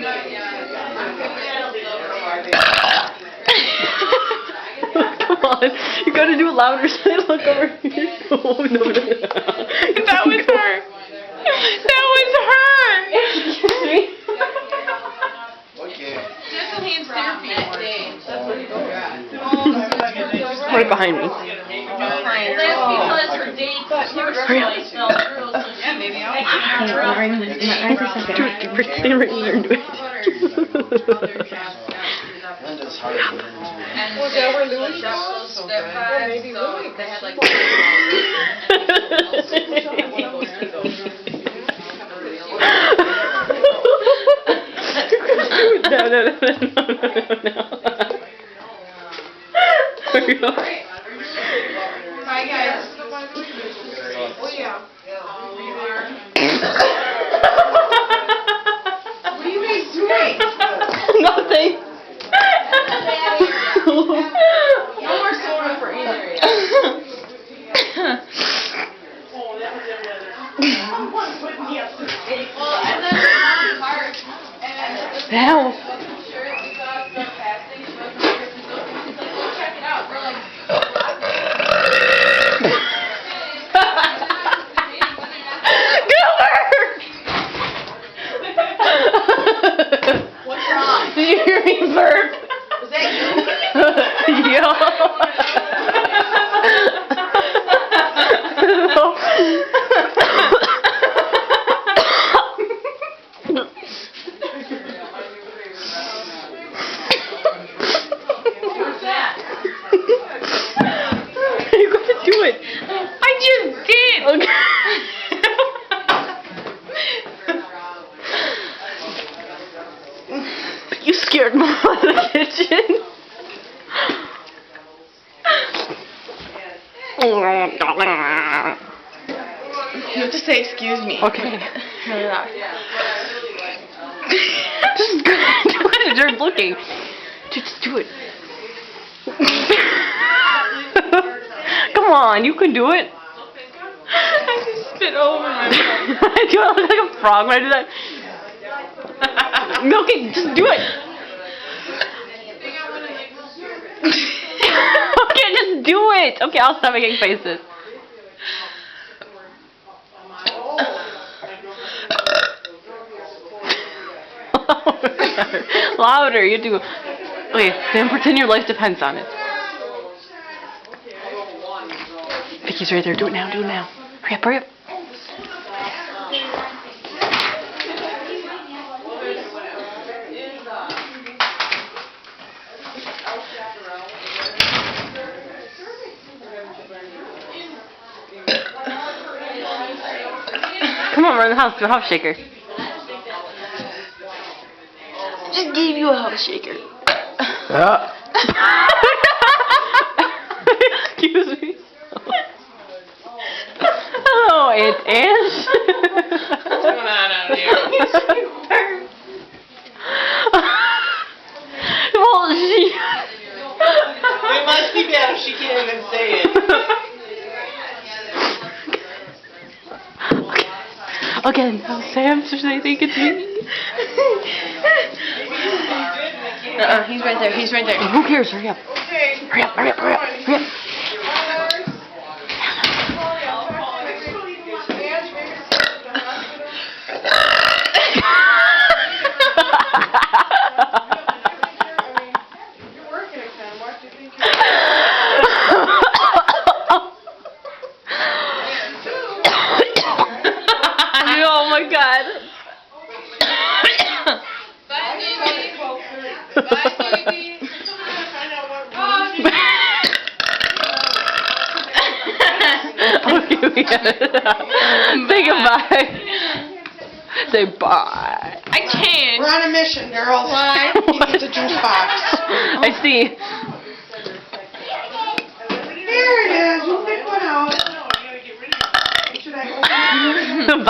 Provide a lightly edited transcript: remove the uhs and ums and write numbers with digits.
Come on, you gotta do it louder so they look over here. Oh, no, no, no. That was her. That was her. Excuse me. Okay. Just hands therapy today. That's what it's Right behind me. Well, that's because her date fell through. Yeah, maybe I'll Do it, stand right there and do it. Linda's hard to get into. Was that where Louis was? Well, maybe Louis. They had like. No. There you go. Hi guys. Oh yeah. What are you guys doing? Nothing. No more soda for either. Well, and then hard. Ow. Check it out. We're like. What's wrong? Did you hear me burp? Was that you? Yeah. What's that? You're going to do it. I just did. Okay. You scared Mom out of the kitchen. You have to say excuse me. Okay. Really loud. Just go do it. You're looking. Just do it. Come on, you can do it. I just spit over my mouth. Do I look like a frog when I do that? Okay, just do it. Okay, just do it. Okay, I'll stop making faces. Louder, you do. Okay, then pretend your life depends on it. Vicky's right there. Do it now. Do it now. Hurry up. Hurry up. Come on, we're in the house. Do a house shaker. Just gave you a house shaker. Excuse me. Oh, it's Ash. What's going on out here? Well, she. It must be bad if she can't even say it. Again, Sam, should I think it's me? He's right there. He's right there. Who cares? Hurry up. Hurry up, hurry up, hurry up, hurry up. Oh my God. Bye, baby. Bye, baby. Okay, we got it. Say goodbye. Say bye. I can't. We're on a mission, girls. Why? You get the juice box. I see. Here it is. We'll pick one out. Should I open it?